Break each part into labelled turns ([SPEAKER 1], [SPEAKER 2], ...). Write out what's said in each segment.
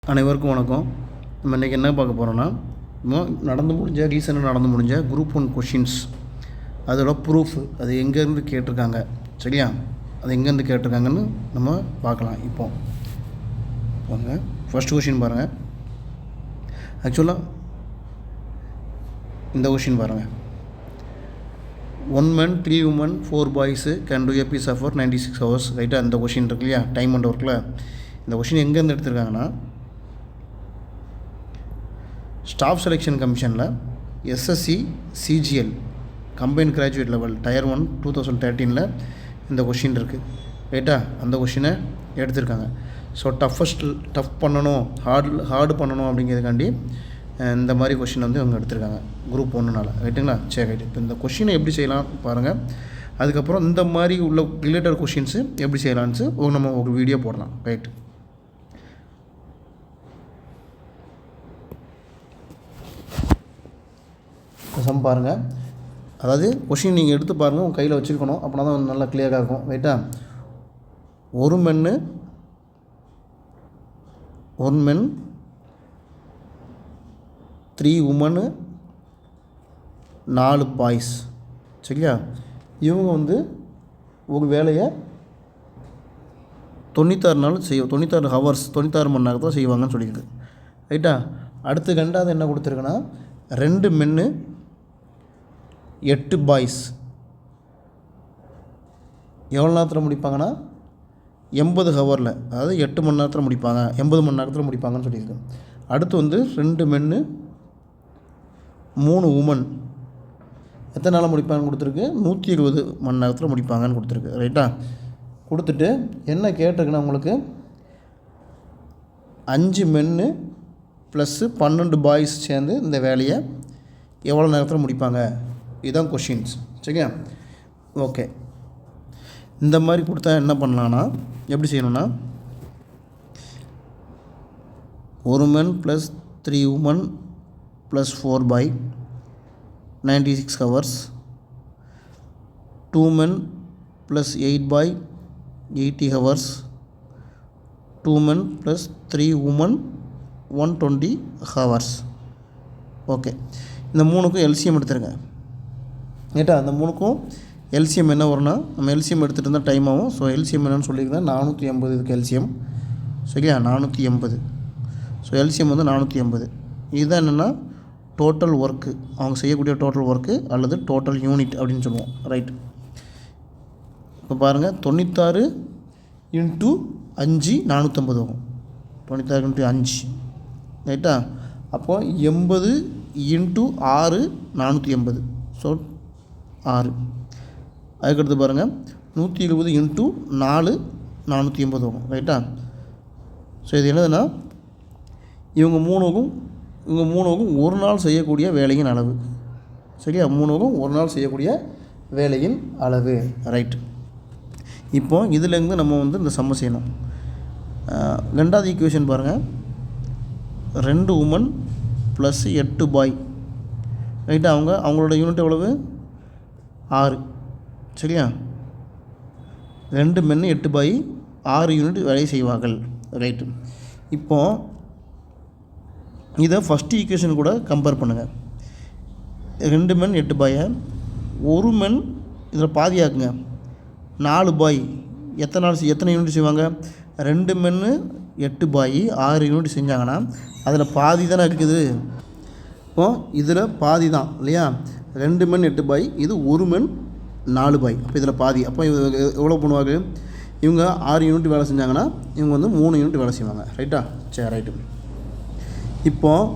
[SPEAKER 1] அனைவருக்கும் வணக்கம். நம்ம இன்றைக்கி என்ன பார்க்க போகிறோன்னா, ரீசெண்டாக நடந்து முடிஞ்ச குரூப் 1 கொஷின்ஸ், அதோட ப்ரூஃப், அது எங்கேருந்து கேட்டிருக்காங்க, சரியா? அது எங்கேருந்து கேட்டிருக்காங்கன்னு நம்ம பார்க்கலாம். இப்போ பாருங்கள், ஃபஸ்ட் கொஷின் பாருங்கள். ஆக்சுவலாக இந்த கொஷின் பாருங்கள். 1 man 3 women 4 boys can do a piece of work 96 hours, ரைட்டாக? இந்த கொஷின் இருக்கு இல்லையா, டைம் அண்ட் ஒர்க்கில். இந்த கொஷின் எங்கேருந்து எடுத்திருக்காங்கன்னா, ஸ்டாஃப் செலெக்ஷன் கமிஷனில் SSC CGL combine graduate level tier 1 2013 இந்த கொஷின் இருக்குது, ரைட்டா? அந்த கொஷினை எடுத்திருக்காங்க. ஸோ டஃப் பண்ணணும், ஹார்டு பண்ணணும் அப்படிங்கிறதுக்காண்டி இந்த மாதிரி கொஷின் வந்து இவங்க எடுத்திருக்காங்க குரூப் 1னால, ரைட்டுங்களா? சரி, ரைட்டு. இப்போ இந்த கொஷினை எப்படி செய்யலாம் பாருங்கள். அதுக்கப்புறம் இந்த மாதிரி உள்ள ரிலேட்டட் கொஷின்ஸு எப்படி செய்யலான்னு நம்ம ஒரு வீடியோ போடலாம், ரைட்? சம் பாருங்கள். அதாவது கொஷின் நீங்கள் எடுத்து பாருங்கள், உங்கள் கையில் வச்சுருக்கணும், அப்படின்னா தான் நல்லா கிளியராக இருக்கும், ரைட்டா? ஒரு மென் 3 உமனு 4 பாய்ஸ், சரியா? இவங்க வந்து ஒரு வேலையை 96 நாள் 96 ஹவர்ஸ் 96 மணி நேரத்தில் செய்வாங்கன்னு சொல்லியிருக்கு, ரைட்டா? அடுத்து ரெண்டாவது என்ன கொடுத்துருக்குன்னா, 2 மென்னு 8 பாய்ஸ் எவ்வளோ நேரத்தில் முடிப்பாங்கன்னா 80 ஹவரில், அதாவது 8 மணி நேரத்தில் முடிப்பாங்க, 80 மணி நேரத்தில் முடிப்பாங்கன்னு சொல்லியிருக்கு. அடுத்து வந்து 2 மென்னு 3 உமன் எத்தனை நாளில் முடிப்பாங்கன்னு கொடுத்துருக்கு, 120 மணி நேரத்தில் முடிப்பாங்கன்னு கொடுத்துருக்கு, ரைட்டா? கொடுத்துட்டு என்ன கேட்டிருக்குன்னா, உங்களுக்கு 5 மென்னு ப்ளஸ்ஸு 12 பாய்ஸ் சேர்ந்து இந்த வேலையை எவ்வளோ நேரத்தில் முடிப்பாங்க, இதுதான் கொஷின்ஸ், சரியா? ஓகே, இந்த மாதிரி கொடுத்தா என்ன பண்ணலான்னா, எப்படி செய்யணும்னா, 1 men + 3 women + 4 boy 96 hours, 2 men + 8 boy 80 hours, 2 men + 3 women 120 hours. Okay, இந்த மூணுக்கும் எல்சிஎம் எடுத்துருங்க, ரைட்டா? அந்த மூணுக்கும் எல்சிஎம் என்ன வரும்னா, நம்ம எல்சிஎம் எடுத்துகிட்டு இருந்தால் டைம் ஆகும். ஸோ எல்சிஎம் என்னன்னு சொல்லியிருந்தேன், 480 இதுக்கு எல்சிஎம், சரியா? 480. ஸோ எல்சிஎம் வந்து 480. இதுதான் என்னென்னா டோட்டல் ஒர்க்கு, அவங்க செய்யக்கூடிய டோட்டல் ஒர்க்கு அல்லது டோட்டல் யூனிட் அப்படின்னு சொல்லுவோம், ரைட்? இப்போ பாருங்கள், 96 × 5 450 வரும், 96 × 5, ரைட்டா? அப்போது 80 × 6 480, ஸோ 6. அதுக்கடுத்து பாருங்கள், 120 × 4 480 வரும், ரைட்டா? ஸோ இது என்னதுன்னா, இவங்க மூணுக்கும் ஒரு நாள் செய்யக்கூடிய வேலையின் அளவு, சரியா? மூணுக்கும் ஒரு நாள் செய்யக்கூடிய வேலையின் அளவு, ரைட்? இப்போ இதிலேருந்து நம்ம வந்து இந்த சம்ம செய்யணும். ரெண்டாவது ஈக்குவேஷன் பாருங்கள், 2 உமன் ப்ளஸ் 8 பாய், ரைட்டா? அவங்களோட யூனிட் எவ்வளவு, 6, சரியா? 2 மென்னு 8 பாய் 6 யூனிட் வேலை செய்வார்கள், ரைட்டு? இப்போது இதை ஃபஸ்ட்டு ஈக்குவேஷன் கூட கம்பேர் பண்ணுங்கள். 2 மென் 8 பாயை 1 மென் இதில் பாதியாக்குங்க, 4 பாய் எத்தனை யூனிட் செய்வாங்க? 2 மென்னு 8 பாய் 6 யூனிட் செஞ்சாங்கன்னா அதில் பாதி தானே இருக்குது. இப்போது இதில் பாதி தான் இல்லையா? 2 மென் 8 பாய், இது 1 மென் 4 பாய், அப்போ இதில் பாதி. அப்போ எவ்வளோ பண்ணுவாங்க? இவங்க 6 யூனிட் வேலை செஞ்சாங்கன்னா இவங்க வந்து 3 யூனிட் வேலை செய்வாங்க, ரைட்டா? சரி, ரைட்டு. இப்போது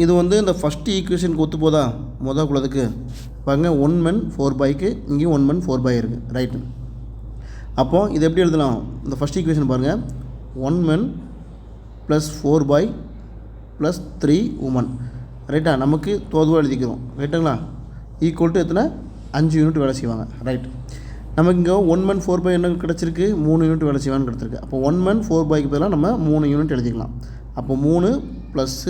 [SPEAKER 1] இது வந்து இந்த ஃபஸ்ட்டு ஈக்குவேஷனுக்கு ஒத்து போதா? குள்ளதுக்கு பாருங்கள், 1 men 4 பாய்க்கு இங்கேயும் 1 men 4 பாய் இருக்குது, ரைட்டு? அப்போது இது எப்படி எழுதலாம்? இந்த ஃபஸ்ட் ஈக்குவேஷன் பாருங்கள், 1 men + 4 பாய் + 3 women, ரைட்டா? நமக்கு தோதுவாக எழுதிக்கிறோம், ரைட்டுங்களா? ஈக்குவல் டு எத்தனை? 5 யூனிட் வேலை செய்வாங்க, ரைட்? நமக்கு இங்கே 1 men 4 பாய் என்ன கிடச்சிருக்கு? 3 யூனிட் வேலை செய்வான்னு கிடச்சிருக்கு. அப்போ 1 men 4 பாய்க்கு பதிலாக நம்ம 3 யூனிட் எழுதிக்கலாம். அப்போ 3 +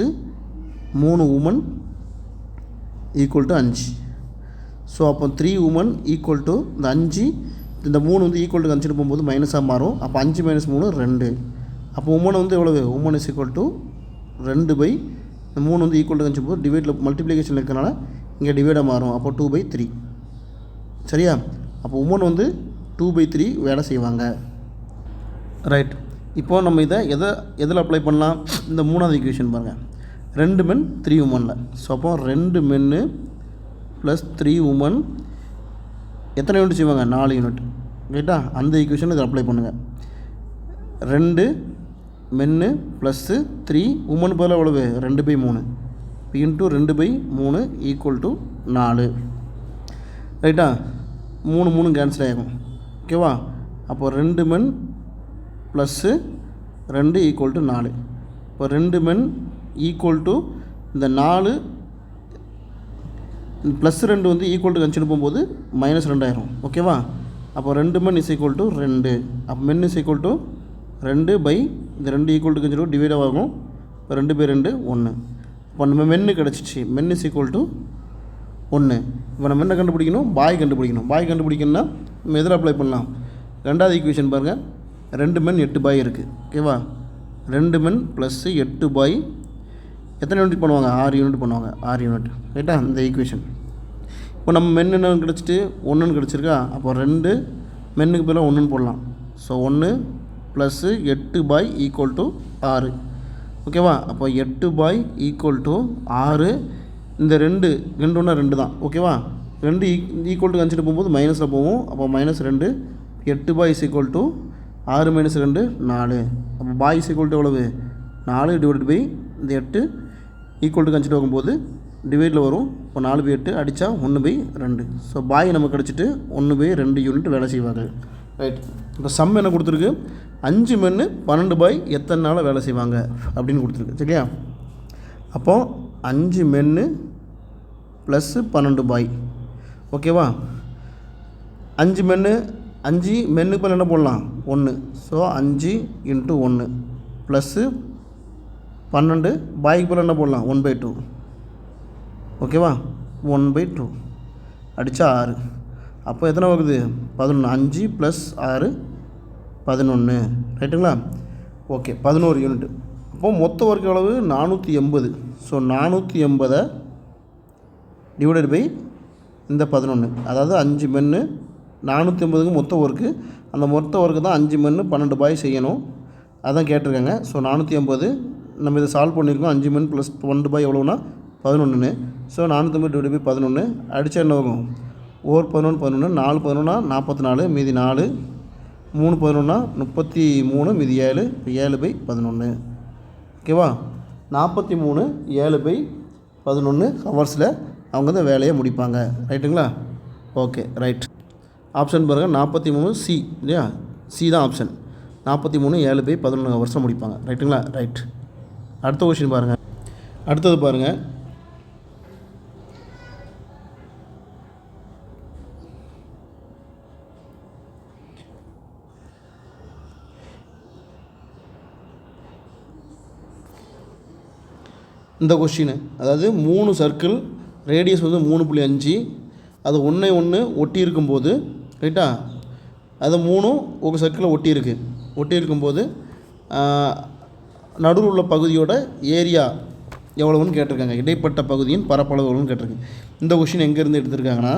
[SPEAKER 1] 3 women = 5. ஸோ அப்போ 3 women = இந்த 5 இந்த 3 வந்து ஈக்குவல் டு கன்சிடர் போகும்போது மைனஸாக மாறும். அப்போ 5 மைனஸ் 3 2. அப்போ உமன் வந்து எவ்வளவு? Woman is equal to 2 by இந்த 3 வந்து ஈக்குவல் டு கன்சிடர் போது டிவைடில் மல்டிப்ளிகேஷன் இருக்கிறனால இங்கே டிவைடாக மாறும். அப்போ 2/3. சரியா? அப்போ உமன் வந்து 2/3 வேலை செய்வாங்க. ரைட். இப்போது நம்ம இதை எதில் அப்ளை பண்ணலாம்? இந்த 3வது ஈக்குவேஷன் பாருங்கள். 2 men 3 womenல. ஸோ அப்போ 2 men ப்ளஸ் 3 women எத்தனை யூனிட் செய்வாங்க? 4 யூனிட். ரைட்டா? அந்த ஈக்குவேஷன் இதை அப்ளை பண்ணுங்கள். 2 men ப்ளஸ்ஸு 3 women போல் எவ்வளவு? 2/3 இன்ட்டு 2/3 ஈக்குவல் டு 4. ரைட்டா? 3 கேன்சல் ஆகும். ஓகேவா? அப்போது 2 men ப்ளஸ்ஸு 2 ஈக்குவல் டு 4. இப்போ 2 men ஈக்குவல் டு இந்த 4 ப்ளஸ் 2 வந்து ஈக்குவல் டு கன்சிடர் போகும்போது -2 ஆயிரும். ஓகேவா? அப்போ 2 men இஸ் ஈக்குவல் டு 2. அப்போ men is equal to 2 by இந்த 2 ஈக்குவல் டு கன்சிடர் டிவைட் ஆகும். இப்போ 2/2 1. இப்போ நம்ம மென்னு கிடச்சிச்சு. men is equal to 1. இப்போ நம்ம என்ன கண்டுபிடிக்கணும்? பாய் கண்டுபிடிக்கணும். பாய் கண்டுபிடிக்கணும்னா நம்ம எதில் அப்ளை பண்ணலாம்? 2வது ஈக்குவேஷன் பாருங்கள். 2 men 8 பாய் இருக்குது. ஓகேவா? 2 men ப்ளஸ்ஸு 8 பாய் எத்தனை யூனிட் பண்ணுவாங்க? 6 யூனிட் பண்ணுவாங்க. 6 யூனிட். ரைட்டா? இந்த ஈக்குவேஷன். இப்போ நம்ம மென் என்ன கிடச்சிட்டு 1 கிடச்சிருக்கா? அப்போ 2 மென்னுக்கு பதிலாக 1 போடலாம். So 1 plus 8 bye equal to 6. ஓகேவா? அப்போ 8 பாய் ஈக்குவல் டு 6. இந்த 2 ஒன்றா 2 தான். ஓகேவா? 2 ஈக்குவல் டு கன்சிடர் போகும்போது மைனஸில் போகும். அப்போ -2. 8 பாய் இஸ் ஈக்குவல் டு 6 - 2 4. அப்போ பாய் இஸ் ஈக்குவல் டு எவ்வளவு? 4 டிவைட் பை இந்த 8 ஈக்குவல் டு கன்சிடர் ஆகும்போது டிவைடில் வரும். இப்போ 4/8 அடித்தா 1/2. ஸோ பாய் நமக்கு கிடச்சிட்டு 1/2 யூனிட் வேலை செய்வாங்க. ரைட். இப்போ சம் என்ன கொடுத்துருக்கு? 5 men 12 பாய் எத்தனை நாள் வேலை செய்வாங்க அப்படின்னு கொடுத்துருக்கு. சரியா? அப்போது 5 men ப்ளஸ்ஸு 12 பாய். ஓகேவா? 5 men 5 மென்னுக்கு பதில் என்ன போடலாம்? 1. ஸோ 5 × 1 ப்ளஸ்ஸு 12 பாய்க்கு பதில் என்ன போடலாம்? 1/2. ஓகேவா? 1/2 அடித்தா 6. அப்போ எத்தனை வருது? 11. 5 + 6 11. ரைட்டுங்களா? ஓகே. 11 யூனிட். அப்போது மொத்த ஒர்க் எவ்வளவு? 480. ஸோ 480 டிவைடட் பை இந்த 11. அதாவது 5 men 480க்கு மொத்த ஒர்க்கு. அந்த மொத்த ஒர்க்கு தான் 5 men 12 பாய் செய்யணும். அதான் கேட்டிருக்காங்க. ஸோ 480 நம்ம இதை சால்வ் பண்ணியிருக்கோம். 5 men + 12 பாய் எவ்வளோன்னா 11. ஸோ 480 டிவைட் பை 11 அடித்தா என்ன ஆகும்? 11 11 4 11 44 மீதி 4 3 11 33 மீதி 7 7/11. ஓகேவா? 43 7/11 ஹவர்ஸில் அவங்க தான் வேலையை முடிப்பாங்க. ரைட்டுங்களா? ஓகே. ரைட். ஆப்ஷன் பாருங்கள். 43 சி. இல்லையா? சி தான் ஆப்ஷன். 43 7/11 ஹவர்ஸில் முடிப்பாங்க. ரைட்டுங்களா? ரைட். அடுத்த கொஷின் பாருங்கள். அடுத்தது பாருங்கள். இந்த கொஷின் அதாவது 3 சர்க்கிள் ரேடியஸ் வந்து 3.5 அது ஒன்று ஒட்டி இருக்கும்போது ரைட்டா? அது 3 ஒரு சர்க்கிளில் ஒட்டி இருக்கும்போது நடுவில் உள்ள பகுதியோட ஏரியா எவ்வளவுன்னு கேட்டிருக்காங்க. இடைப்பட்ட பகுதியின் பரப்பளவு எவ்வளோன்னு கேட்டிருக்காங்க. இந்த கொஷின் எங்கேருந்து எடுத்திருக்காங்கன்னா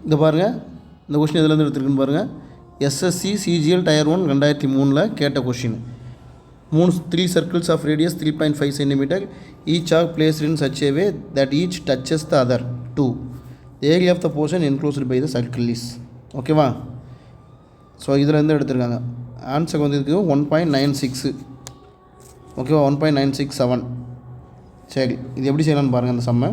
[SPEAKER 1] இந்த பாருங்கள். இந்த கொஷின் எதுலேருந்து எடுத்துருக்குன்னு பாருங்கள். எஸ்எஸ்சி சிஜிஎல் டயர் 1 2003 கேட்ட question. 3 circles of radius 3.5 cm each are placed in such a way that each touches the other 2. The area of the portion enclosed by the circle is. ஓகேவா? So இதில் இருந்து எடுத்துருக்காங்க. Answer வந்து இதுக்கு 1.96. ஓகேவா? 1.967. சரி, இது எப்படி செய்யலாம்னு பாருங்கள். அந்த சம்மை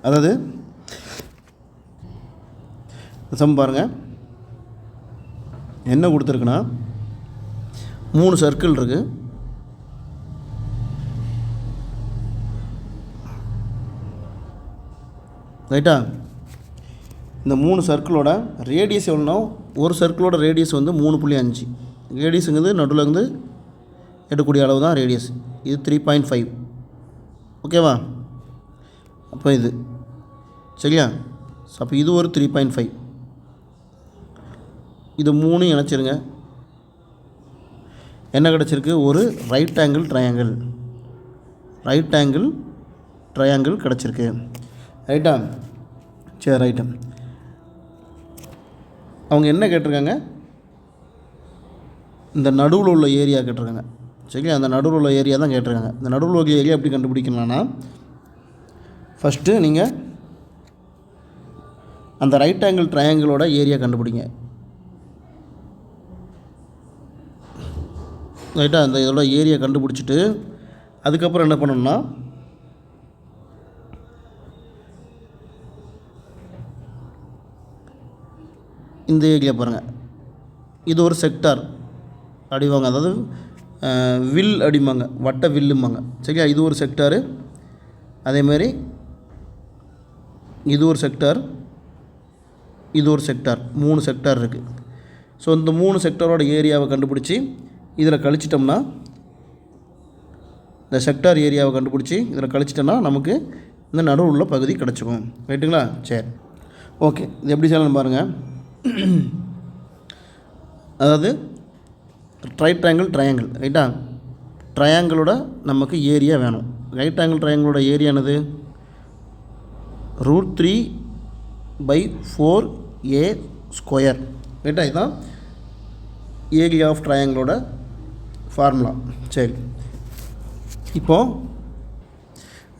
[SPEAKER 1] அதாவது சம் பாருங்கள். என்ன கொடுத்துருக்குன்னா 3 சர்க்கிள் இருக்குது. ரைட்டா? இந்த 3 சர்க்கிளோட ரேடியஸ் எவ்வளோனா, ஒரு சர்க்கிளோட ரேடியஸ் வந்து 3.5. ரேடியஸுங்கிறது நடுவில் வந்து எடுக்கக்கூடிய அளவு தான் ரேடியஸ். இது 3.5. ஓகேவா? அப்போ இது சரியா? அப்போ இது ஒரு 3.5. இது 3 இணைச்சிருங்க. என்ன கிடச்சிருக்கு? ஒரு ரைட் ஆங்கிள் ட்ரையாங்கிள் கிடச்சிருக்கு. ரைட்டா? சரி, ரைட்டு. அவங்க என்ன கேட்டிருக்காங்க? இந்த நடுவில் உள்ள ஏரியா கேட்டிருக்காங்க. சரிங்களா? அந்த நடுவில் உள்ள ஏரியா தான் கேட்டிருக்காங்க. இந்த நடுவில் உள்ள ஏரியா எப்படி கண்டுபிடிக்கலாம்னா, ஃபஸ்ட்டு நீங்கள் அந்த ரைட் ஆங்கிள் ட்ரையாங்கிளோட ஏரியா கண்டுபிடிங்க. ரைட்டாக? அந்த இதோட ஏரியா கண்டுபிடிச்சிட்டு அதுக்கப்புறம் என்ன பண்ணணும்னா, இந்த ஏரியா பாருங்கள், இது ஒரு செக்டார் அடிவாங்க, அதாவது வில் அடிமாங்க, வட்ட வில்லுமாங்க. சரியா? இது ஒரு செக்டாரு. அதேமாதிரி இது ஒரு செக்டார், இது ஒரு செக்டார், 3 செக்டார் இருக்குது. ஸோ இந்த 3 செக்டாரோட ஏரியாவை கண்டுபிடிச்சி இதில் கழிச்சிட்டோம்னா, இந்த செக்டார் ஏரியாவை கண்டுபிடிச்சி இதில் கழிச்சிட்டோம்னா நமக்கு இந்த நடுவில் உள்ள பகுதி கிடச்சிக்கும். ரைட்டுங்களா? சரி, ஓகே. இது எப்படி செய்யலாம் பாருங்கள். அதாவது ரைட் ஆங்கிள் ட்ரையாங்கிள், ரைட்டா? ட்ரையாங்கிளோட நமக்கு ஏரியா வேணும். ரைட் ஆங்கிள் ட்ரையாங்கிளோட ஏரியா என்னது? √3/4a². ரைட்டா? இதுதான் ஏரியா ஆஃப் ட்ரையாங்கிளோட ஃபார்முலா. சரி, இப்போது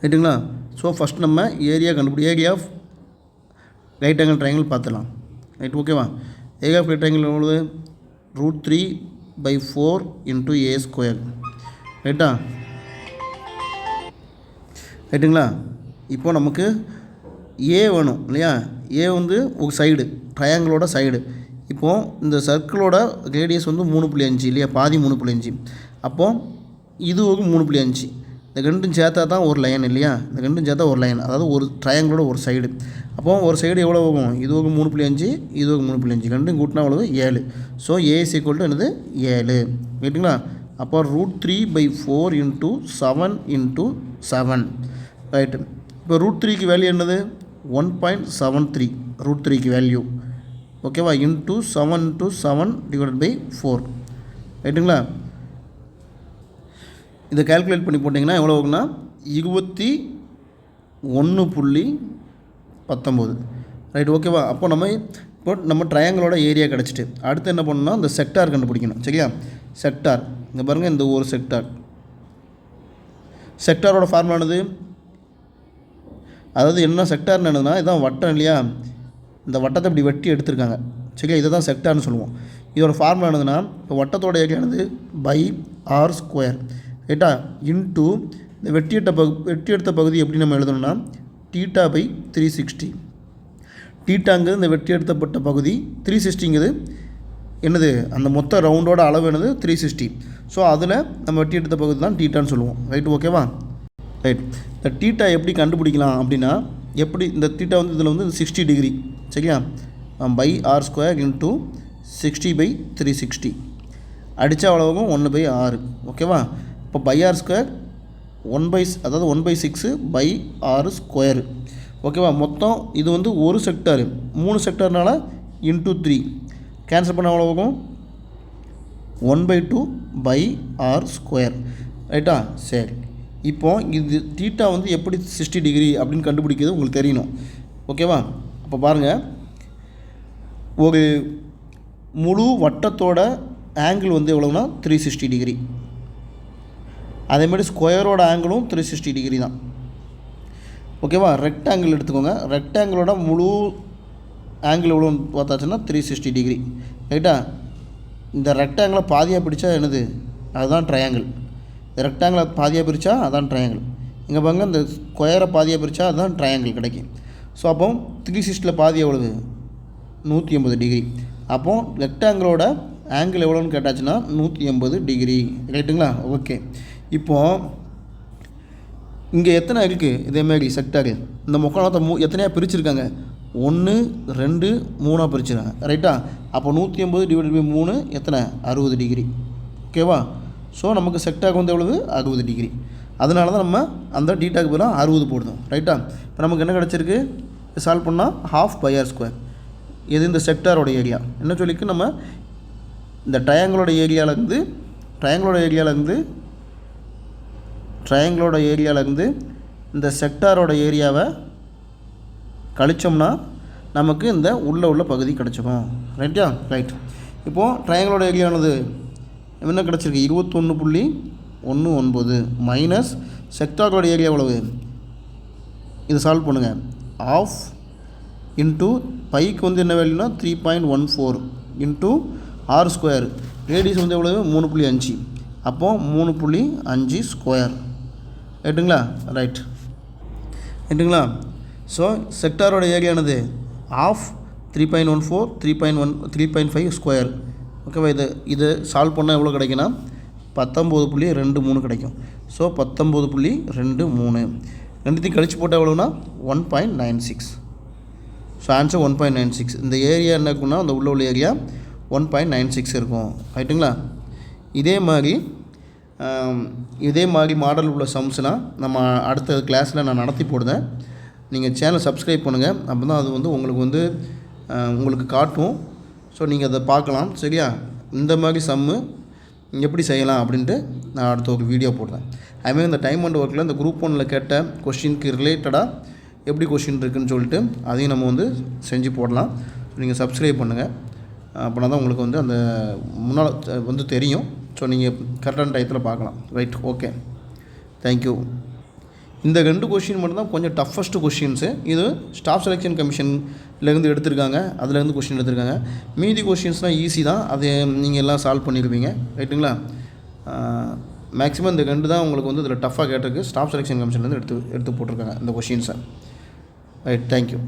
[SPEAKER 1] ரைட்டுங்களா? ஸோ ஃபஸ்ட் நம்ம area area of right angle triangle பார்த்துலாம். ரைட், ஓகேவா? ஏரியா ஆஃப் ரைட் ட்ரையாங்கிள் எவ்வளவு? √3/4 × a². ரைட்டா? ரைட்டுங்களா? இப்போது நமக்கு ஏ வேணும் இல்லையா? ஏ வந்து ஒரு சைடு, ட்ரையாங்கிளோட சைடு. இப்போது இந்த சர்க்கிளோட ரேடியஸ் வந்து 3.5 இல்லையா? பாதி 3.5. அப்போது இது ஒரு 3.5. இந்த ரெண்டும் சேர்த்தா தான் ஒரு லைன் இல்லையா? இந்த ரெண்டும் சேர்த்தா ஒரு லைன், அதாவது ஒரு ட்ரையாங்கிளோட ஒரு சைடு. அப்போது ஒரு சைடு எவ்வளோ ஆகும்? இது ஒரு 3.5, இது ஒரு 3.5, ரெண்டும் கூட்டினா எவ்வளவு? 7. ஸோ A = என்னது? 7. ரைட்டுங்களா? அப்போ √3/4 × 7 × 7. ரைட்டு. இப்போ √3க்கு வேல்யூ என்னது? 1.73. √3க்கு வேல்யூ ஓகேவா? × 7 × 7 / 4. ரைட்டுங்களா? இதை கால்குலேட் பண்ணி போட்டிங்கன்னா எவ்வளோ ஆகுனா 21.19. ரைட், ஓகேவா? அப்போ நம்ம ட்ரையாங்கிளோட ஏரியா கிடச்சிட்டு அடுத்து என்ன பண்ணணும்னா இந்த செக்டார் கண்டுபிடிக்கணும். சரியா? செக்டார் இங்கே பாருங்கள், இந்த ஒரு செக்டாரோட ஃபார்முலா என்னது? அதாவது என்ன செக்டார்னு என்னதுன்னா, இதுதான் வட்டம் இல்லையா? இந்த வட்டத்தை இப்படி வெட்டி எடுத்திருக்காங்க. சரியா? இதை தான் செக்டார்னு சொல்லுவோம். இதோட ஃபார்முலா என்னதுன்னா, இப்போ வட்டத்தோட ஏரியா என்னது? /r². ரைட்டா? இன்ட்டு இந்த வெட்டி எடுத்த பகுதி எப்படி நம்ம எழுதணும்னா θ/360. தீட்டாங்கிறது இந்த வெட்டி எடுத்தப்பட்ட பகுதி, 360ங்கிறது என்னது? அந்த மொத்த ரவுண்டோட அளவு என்னது? 360. ஸோ அதில் நம்ம வெட்டி எடுத்த பகுதி தான் தீட்டான்னு சொல்லுவோம். ரைட், ஓகேவா? ரைட். இந்த தீட்டா எப்படி கண்டுபிடிக்கலாம் அப்படின்னா, எப்படி இந்த தீட்டா வந்து இதில் வந்து 60 டிகிரி. சரியா? /r² × 60/360 அடித்தா அவ்வளோவும் 1/6. ஓகேவா? இப்போ /r², அதாவது 1/6/r². ஓகேவா? மொத்தம் இது வந்து ஒரு செக்டார், 3 செக்டார்னால × 3 கேன்சல் பண்ண எவ்வளோ ஆகும்? 1/2/r². ரைட்டா? சரி, இப்போது இது தீட்டா வந்து எப்படி 60 டிகிரி அப்படின்னு கண்டுபிடிக்கிறது உங்களுக்கு தெரியணும். ஓகேவா? அப்போ பாருங்கள், ஒரு முழு வட்டத்தோட ஆங்கிள் வந்து எவ்வளோனா 360 டிகிரி. அதேமாதிரி ஸ்கொயரோட ஆங்கிளும் 360 டிகிரி தான். ஓகேவா? ரெக்டாங்கிள் எடுத்துக்கோங்க. ரெக்டாங்கிளோட முழு ஆங்கிள் எவ்வளோன்னு பார்த்தாச்சுன்னா 360 டிகிரி. ரைட்டா? இந்த ரெக்டாங்கிளை பாதியாக பிடிச்சா என்னது? அதுதான் ட்ரையாங்கிள். இந்த ரெக்டாங்கிளை பாதியாக பிரித்தா அதான் ட்ரையாங்கிள். இங்கே பாருங்க, இந்த ஸ்கொயரை பாதியாக பிரித்தா அதுதான் ட்ரையாங்கிள் கிடைக்கும். ஸோ அப்போ 360 பாதி எவ்வளவு? 180 டிகிரி. அப்போது ரெக்டாங்கிளோட ஆங்கிள் எவ்வளோன்னு கேட்டாச்சுன்னா 180 டிகிரி. ரைட்டுங்களா? ஓகே. இப்போது இங்கே எத்தனை இருக்குது? இதேமாதிரி செக்டாரு இந்த முக்கோணத்தை எத்தனையாக பிரிச்சுருக்காங்க? 1 2 3 பிரிச்சுருங்க ரைட்டா. அப்போ 180 டிவைடட் பை 3 எத்தனை 60 டிகிரி. ஓகேவா. ஸோ நமக்கு செக்டாக் வந்து எவ்வளவு 60 டிகிரி. அதனால தான் நம்ம அந்த டீட்டாக்கு பதிலாக 60 போடுறோம் ரைட்டா. இப்போ நமக்கு என்ன கிடச்சிருக்கு, சால்வ் பண்ணால் ½ பை ஆர் ஸ்கொயர். இது இந்த செக்டாரோட ஏரியா என்ன சொல்லிக்கு, நம்ம இந்த ட்ரையாங்கிளோட ஏரியாவிலேருந்து இந்த செக்டாரோட ஏரியாவை கழிச்சோம்னா நமக்கு இந்த உள்ள பகுதி கிடச்சிடும் ரைட்டா. ரைட். இப்போது ட்ரையாங்கிளோட ஏரியானது என்ன கிடச்சிருக்கு 21.19 மைனஸ் செக்டாரோட ஏரியா எவ்வளவு, இது சால்வ் பண்ணுங்கள். ½ இன்ட்டு பைக்கு வந்து என்ன வேல்யூனா 3.14 இன்ட்டு ஆர் ஸ்கொயர். ரேடியஸ் வந்து எவ்வளவு 3.5. அப்போது 3.5 ஸ்கொயர் ரைட்டுங்களா. ரைட்டுங்களா. ஸோ செக்டாரோட ஏரியானது ½ 3.14 3.5 ஸ்கொயர். ஓகேவா. இது சால்வ் பண்ணால் எவ்வளோ கிடைக்குன்னா 19.23 கிடைக்கும். ஸோ 19.23 ரெண்டுத்தையும் கழிச்சு போட்டால் எவ்வளோனா 1.96. So answer 1.96. இந்த ஏரியா என்ன இருக்குன்னா அந்த உள்ள ஏரியா 1.96 இருக்கும் ரைட்டுங்களா. இதே மாதிரி மாடல் உள்ள சம்ஸ்னால் நம்ம அடுத்த கிளாஸில் நான் நடத்தி போடுறேன். நீங்கள் சேனல் சப்ஸ்கிரைப் பண்ணுங்கள். அப்போ தான் அது வந்து உங்களுக்கு காட்டும். ஸோ நீங்கள் அதை பார்க்கலாம் சரியா. இந்த மாதிரி சம்மு எப்படி செய்யலாம் அப்படின்ட்டு நான் அடுத்த ஒரு வீடியோ போடுறேன். அதுமாதிரி இந்த டைம் அண்ட் ஒர்க்கில் இந்த குரூப் 1ல் கேட்ட கொஸ்டினுக்கு ரிலேட்டடாக எப்படி கொஸ்டின் இருக்குதுன்னு சொல்லிட்டு அதையும் நம்ம வந்து செஞ்சு போடலாம். நீங்கள் சப்ஸ்கிரைப் பண்ணுங்கள். அப்படின்னா தான் உங்களுக்கு வந்து அந்த முன்னால் வந்து தெரியும். ஸோ நீங்கள் கரெக்டான டயத்தில் பார்க்கலாம். ரைட். Okay, thank you. இந்த 2 கொஷின் மட்டும்தான் கொஞ்சம் டஃபஸ்ட்டு கொஷின்ஸு. இது ஸ்டாஃப் செலெக்ஷன் கமிஷன்லேருந்து எடுத்திருக்காங்க, அதுலேருந்து கொஷின் எடுத்திருக்காங்க. மீதி கொஷின்ஸ்னால் ஈஸி தான், அது நீங்கள் எல்லாம் சால்வ் பண்ணிடுவீங்க ரைட்டுங்களா. மேக்ஸிமம் இந்த 2 தான் உங்களுக்கு வந்து இதில் டஃப்பாக கேட்டிருக்கு. ஸ்டாஃப் செலெக்ஷன் கமிஷன்லேருந்து எடுத்து போட்டிருக்காங்க இந்த கொஷின்ஸை. ரைட். தேங்க்யூ.